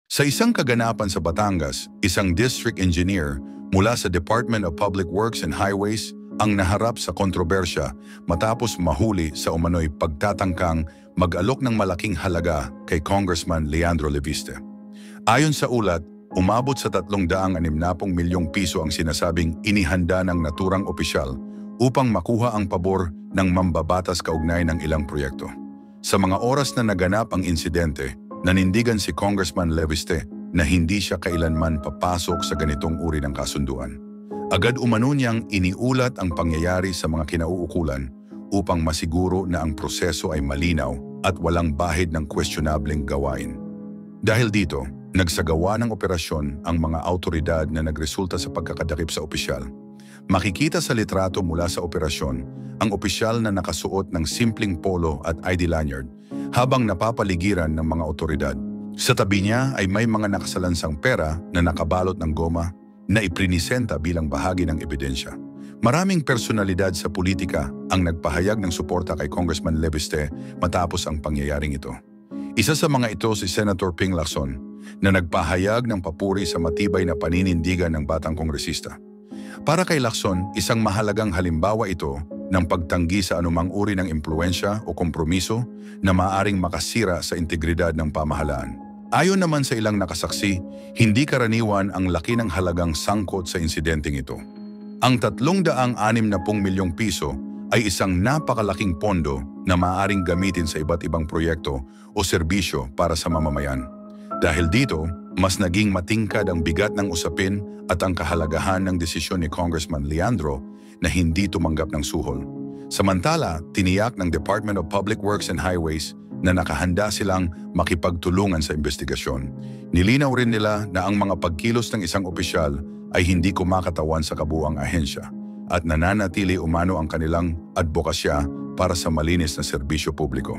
Sa isang kaganapan sa Batangas, isang district engineer mula sa Department of Public Works and Highways ang naharap sa kontrobersya matapos mahuli sa umano'y pagtatangkang mag-alok ng malaking halaga kay Congressman Leandro Leviste. Ayon sa ulat, umabot sa 360 milyong piso ang sinasabing inihanda ng naturang opisyal upang makuha ang pabor ng mambabatas kaugnay ng ilang proyekto. Sa mga oras na naganap ang insidente, nanindigan si Congressman Leviste na hindi siya kailanman papasok sa ganitong uri ng kasunduan. Agad umano niyang iniulat ang pangyayari sa mga kinauukulan upang masiguro na ang proseso ay malinaw at walang bahid ng questionableng gawain. Dahil dito, nagsagawa ng operasyon ang mga autoridad na nagresulta sa pagkakadakip sa opisyal. Makikita sa litrato mula sa operasyon ang opisyal na nakasuot ng simpleng polo at ID lanyard habang napapaligiran ng mga otoridad. Sa tabi niya ay may mga nakasalansang pera na nakabalot ng goma na iprinisenta bilang bahagi ng ebidensya. Maraming personalidad sa politika ang nagpahayag ng suporta kay Congressman Leviste matapos ang pangyayaring ito. Isa sa mga ito si Senator Ping Lacson na nagpahayag ng papuri sa matibay na paninindigan ng batang kongresista. Para kay Lacson, isang mahalagang halimbawa ito ng pagtanggi sa anumang uri ng impluensya o kompromiso na maaaring makasira sa integridad ng pamahalaan. Ayon naman sa ilang nakasaksi, hindi karaniwan ang laki ng halagang sangkot sa insidenteng ito. Ang 360 milyong piso ay isang napakalaking pondo na maaaring gamitin sa iba't ibang proyekto o serbisyo para sa mamamayan. Dahil dito, mas naging matingkad ang bigat ng usapin at ang kahalagahan ng desisyon ni Congressman Leandro na hindi tumanggap ng suhol. Samantala, tiniyak ng Department of Public Works and Highways na nakahanda silang makipagtulungan sa investigasyon. Nilinaw rin nila na ang mga pagkilos ng isang opisyal ay hindi kumakatawan sa kabuuang ahensya at nananatili umano ang kanilang advokasya para sa malinis na serbisyo publiko.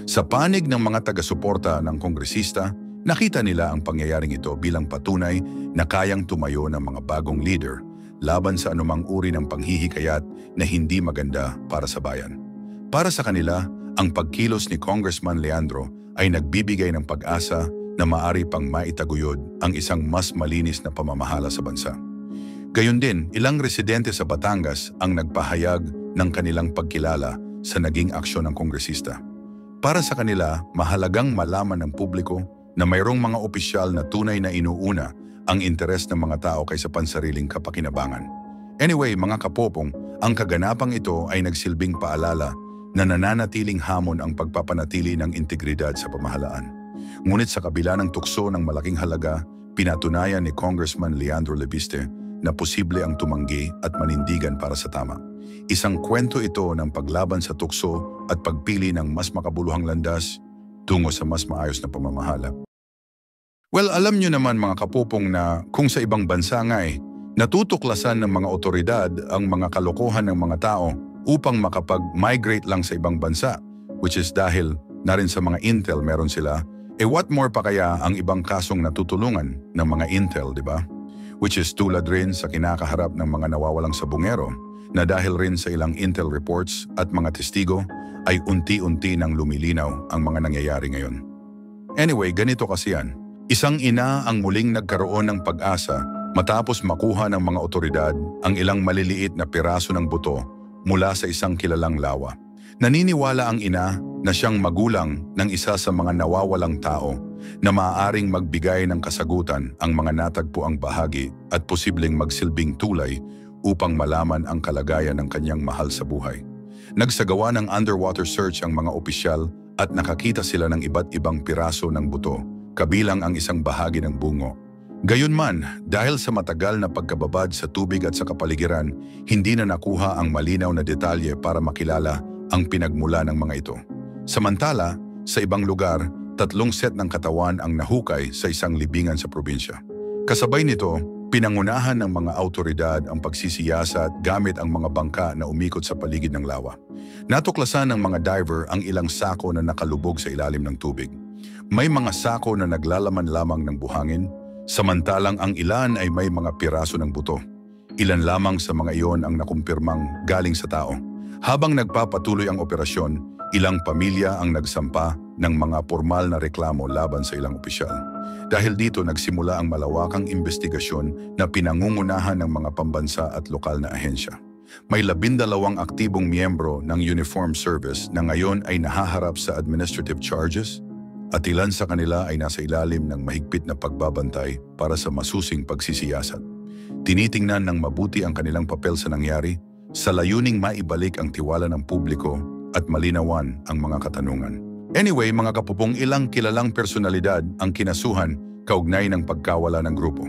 Sa panig ng mga taga-suporta ng kongresista, nakita nila ang pangyayaring ito bilang patunay na kayang tumayo ng mga bagong leader laban sa anumang uri ng panghihikayat na hindi maganda para sa bayan. Para sa kanila, ang pagkilos ni Congressman Leandro ay nagbibigay ng pag-asa na maaari pang maitaguyod ang isang mas malinis na pamamahala sa bansa. Gayon din, ilang residente sa Batangas ang nagpahayag ng kanilang pagkilala sa naging aksyon ng kongresista. Para sa kanila, mahalagang malaman ng publiko na mayroong mga opisyal na tunay na inuuna ang interes ng mga tao kaysa pansariling kapakinabangan. Anyway, mga kapopong, ang kaganapang ito ay nagsilbing paalala na nananatiling hamon ang pagpapanatili ng integridad sa pamahalaan. Ngunit sa kabila ng tukso ng malaking halaga, pinatunayan ni Congressman Leandro Leviste na posible ang tumanggi at manindigan para sa tama. Isang kwento ito ng paglaban sa tukso at pagpili ng mas makabuluhang landas tungo sa mas maayos na pamamahala. Well, alam nyo naman mga kapupong na kung sa ibang bansa nga natutuklasan ng mga otoridad ang mga kalokohan ng mga tao upang makapag-migrate lang sa ibang bansa, which is dahil na rin sa mga intel meron sila, what more pa kaya ang ibang kasong natutulungan ng mga intel, di ba? Which is tulad rin sa kinakaharap ng mga nawawalang sabungero na dahil rin sa ilang intel reports at mga testigo ay unti-unti nang lumilinaw ang mga nangyayari ngayon. Anyway, ganito kasi yan. Isang ina ang muling nagkaroon ng pag-asa matapos makuha ng mga otoridad ang ilang maliliit na piraso ng buto mula sa isang kilalang lawa. Naniniwala ang ina na siyang magulang ng isa sa mga nawawalang tao na maaaring magbigay ng kasagutan ang mga natagpuang bahagi at posibleng magsilbing tulay upang malaman ang kalagayan ng kanyang mahal sa buhay. Nagsagawa ng underwater search ang mga opisyal at nakakita sila ng iba't ibang piraso ng buto, kabilang ang isang bahagi ng bungo. Gayunman, dahil sa matagal na pagkababad sa tubig at sa kapaligiran, hindi na nakuha ang malinaw na detalye para makilala ang pinagmula ng mga ito. Samantala, sa ibang lugar, 3 set ng katawan ang nahukay sa isang libingan sa probinsya. Kasabay nito, pinangunahan ng mga autoridad ang pagsisiyasat gamit ang mga bangka na umikot sa paligid ng lawa. Natuklasan ng mga diver ang ilang sako na nakalubog sa ilalim ng tubig. May mga sako na naglalaman lamang ng buhangin, samantalang ang ilan ay may mga piraso ng buto. Ilan lamang sa mga iyon ang nakumpirmang galing sa tao. Habang nagpapatuloy ang operasyon, ilang pamilya ang nagsampa ng mga formal na reklamo laban sa ilang opisyal. Dahil dito nagsimula ang malawakang investigasyon na pinangungunahan ng mga pambansa at lokal na ahensya. May 12 aktibong miyembro ng Uniformed Service na ngayon ay nahaharap sa administrative charges at ilan sa kanila ay nasa ilalim ng mahigpit na pagbabantay para sa masusing pagsisiyasat. Tinitingnan ng mabuti ang kanilang papel sa nangyari sa layuning maibalik ang tiwala ng publiko at malinawan ang mga katanungan. Anyway, mga kapupong, ilang kilalang personalidad ang kinasuhan kaugnay ng pagkawala ng grupo.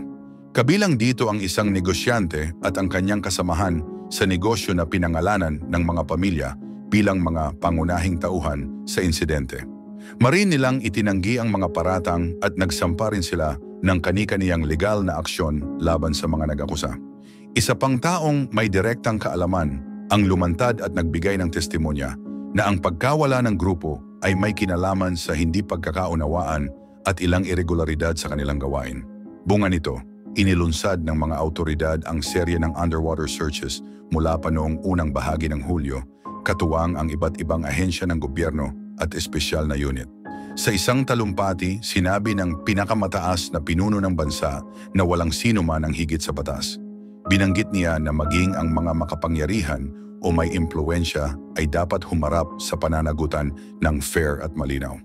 Kabilang dito ang isang negosyante at ang kanyang kasamahan sa negosyo na pinangalanan ng mga pamilya bilang mga pangunahing tauhan sa insidente. Marin nilang itinanggi ang mga paratang at nagsampa rin sila ng kani-kaniyang legal na aksyon laban sa mga nag-akusa. Isa pang taong may direktang kaalaman ang lumantad at nagbigay ng testimonya na ang pagkawala ng grupo ay may kinalaman sa hindi pagkakaunawaan at ilang irregularidad sa kanilang gawain. Bunga nito, inilunsad ng mga autoridad ang serye ng underwater searches mula pa noong unang bahagi ng Hulyo, katuwang ang iba't ibang ahensya ng gobyerno at espesyal na unit. Sa isang talumpati, sinabi ng pinakamataas na pinuno ng bansa na walang sino man ang higit sa batas. Binanggit niya na maging ang mga makapangyarihan o may impluwensya ay dapat humarap sa pananagutan ng fair at malinaw.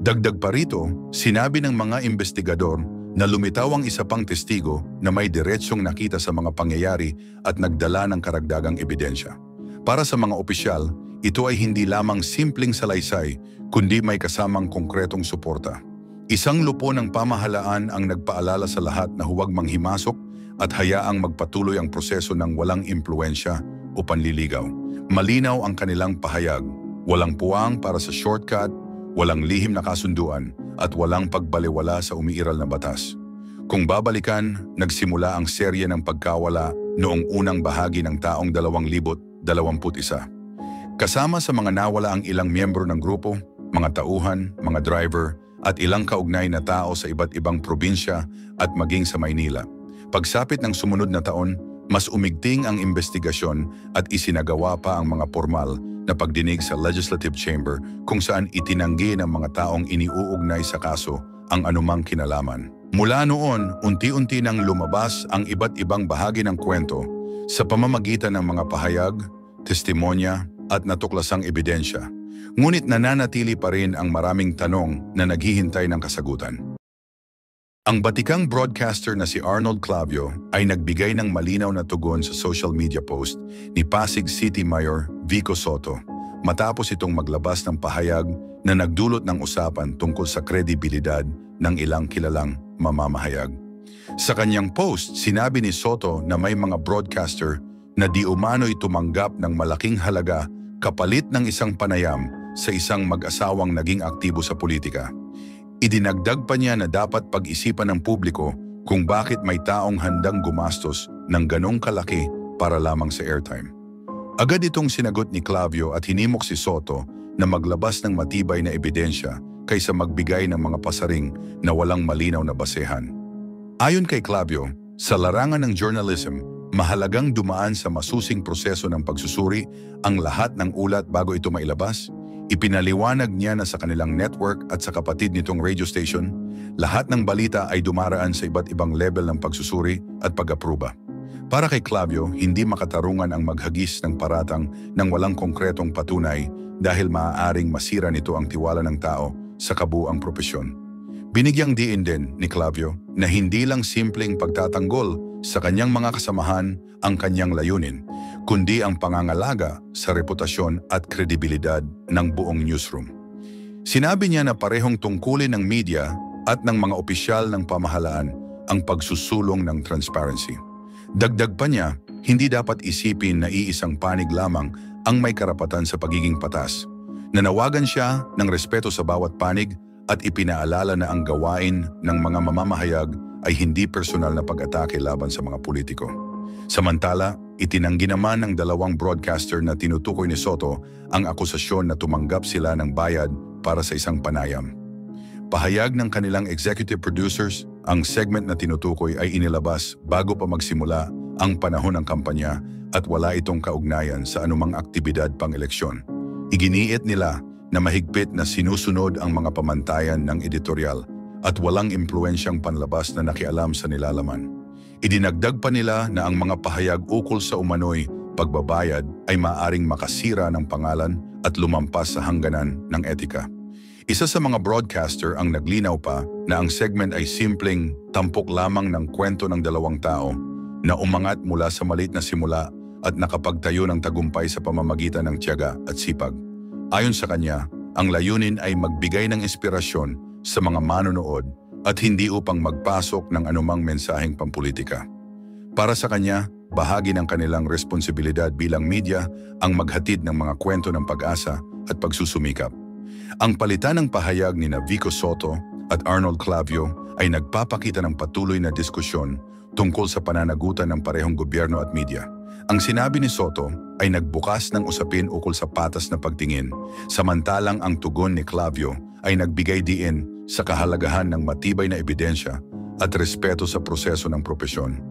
Dagdag pa rito, sinabi ng mga investigador na lumitaw ang isa pang testigo na may diretsyong nakita sa mga pangyayari at nagdala ng karagdagang ebidensya. Para sa mga opisyal, ito ay hindi lamang simpleng salaysay, kundi may kasamang konkretong suporta. Isang lupo ng pamahalaan ang nagpaalala sa lahat na huwag manghimasok at hayaang magpatuloy ang proseso ng walang impluwensya o panliligaw. Malinaw ang kanilang pahayag, walang puwang para sa shortcut, walang lihim na kasunduan, at walang pagbaliwala sa umiiral na batas. Kung babalikan, nagsimula ang serye ng pagkawala noong unang bahagi ng taong 2021. Kasama sa mga nawala ang ilang miyembro ng grupo, mga tauhan, mga driver, at ilang kaugnay na tao sa iba't ibang probinsya at maging sa Maynila. Pagsapit ng sumunod na taon, mas umigting ang investigasyon at isinagawa pa ang mga formal na pagdinig sa Legislative Chamber kung saan itinanggi ng mga taong iniuugnay sa kaso ang anumang kinalaman. Mula noon, unti-unti nang lumabas ang iba't ibang bahagi ng kwento sa pamamagitan ng mga pahayag, testimonya at natuklasang ebidensya. Ngunit nananatili pa rin ang maraming tanong na naghihintay ng kasagutan. Ang batikang broadcaster na si Arnold Clavio ay nagbigay ng malinaw na tugon sa social media post ni Pasig City Mayor Vico Soto matapos itong maglabas ng pahayag na nagdulot ng usapan tungkol sa kredibilidad ng ilang kilalang mamamahayag. Sa kanyang post, sinabi ni Soto na may mga broadcaster na di umano'y tumanggap ng malaking halaga kapalit ng isang panayam sa isang mag-asawang naging aktibo sa politika. Idinagdag pa niya na dapat pag-isipan ng publiko kung bakit may taong handang gumastos ng ganong kalaki para lamang sa airtime. Agad itong sinagot ni Clavio at hinimok si Soto na maglabas ng matibay na ebidensya kaysa magbigay ng mga pasaring na walang malinaw na basehan. Ayon kay Clavio, sa larangan ng journalism, mahalagang dumaan sa masusing proseso ng pagsusuri ang lahat ng ulat bago ito mailabas. Ipinaliwanag niya na sa kanilang network at sa kapatid nitong radio station, lahat ng balita ay dumaraan sa iba't ibang level ng pagsusuri at pag-aproba. Para kay Clavio, hindi makatarungan ang maghagis ng paratang ng walang konkretong patunay dahil maaaring masira nito ang tiwala ng tao sa kabuuang propesyon. Binigyang diin din ni Clavio na hindi lang simpleng pagtatanggol sa kanyang mga kasamahan ang kanyang layunin, kundi ang pangangalaga sa reputasyon at kredibilidad ng buong newsroom. Sinabi niya na parehong tungkulin ng media at ng mga opisyal ng pamahalaan ang pagsusulong ng transparency. Dagdag pa niya, hindi dapat isipin na iisang panig lamang ang may karapatan sa pagiging patas. Nanawagan siya ng respeto sa bawat panig at ipinaalala na ang gawain ng mga mamamahayag ay hindi personal na pag-atake laban sa mga politiko. Samantala, itinanggi naman ng dalawang broadcaster na tinutukoy ni Soto ang akusasyon na tumanggap sila ng bayad para sa isang panayam. Pahayag ng kanilang executive producers, ang segment na tinutukoy ay inilabas bago pa magsimula ang panahon ng kampanya at wala itong kaugnayan sa anumang aktibidad pang-eleksyon. Iginiit nila na mahigpit na sinusunod ang mga pamantayan ng editorial at walang impluensyang panlabas na nakialam sa nilalaman. Idinagdag pa nila na ang mga pahayag ukol sa umano'y pagbabayad ay maaring makasira ng pangalan at lumampas sa hangganan ng etika. Isa sa mga broadcaster ang naglinaw pa na ang segment ay simpleng tampok lamang ng kwento ng dalawang tao na umangat mula sa maliit na simula at nakapagtayo ng tagumpay sa pamamagitan ng tiyaga at sipag. Ayon sa kanya, ang layunin ay magbigay ng inspirasyon sa mga manonood at hindi upang magpasok ng anumang mensaheng pampulitika. Para sa kanya, bahagi ng kanilang responsibilidad bilang media ang maghatid ng mga kwento ng pag-asa at pagsusumikap. Ang palitan ng pahayag ni Vico Sotto at Arnold Clavio ay nagpapakita ng patuloy na diskusyon tungkol sa pananagutan ng parehong gobyerno at media. Ang sinabi ni Sotto ay nagbukas ng usapin ukol sa patas na pagtingin, samantalang ang tugon ni Clavio ay nagbigay diin sa kahalagahan ng matibay na ebidensya at respeto sa proseso ng propesyon.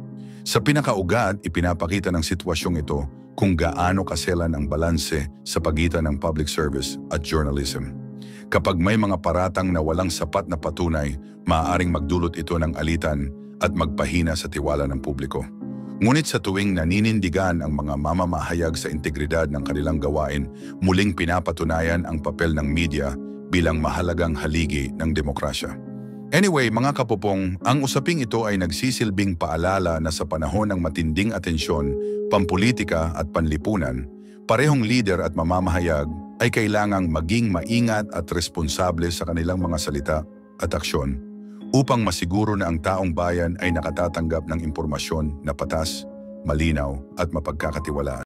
Sa pinakaugat, ipinapakita ng sitwasyong ito kung gaano kaselan ang balanse sa pagitan ng public service at journalism. Kapag may mga paratang na walang sapat na patunay, maaaring magdulot ito ng alitan at magpahina sa tiwala ng publiko. Ngunit sa tuwing naninindigan ang mga mamamahayag sa integridad ng kanilang gawain, muling pinapatunayan ang papel ng media bilang mahalagang haligi ng demokrasya. Anyway, mga kapupong, ang usaping ito ay nagsisilbing paalala na sa panahon ng matinding atensyon, pampolitika at panlipunan, parehong lider at mamamahayag ay kailangang maging maingat at responsable sa kanilang mga salita at aksyon upang masiguro na ang taong bayan ay nakatatanggap ng impormasyon na patas, malinaw at mapagkakatiwalaan.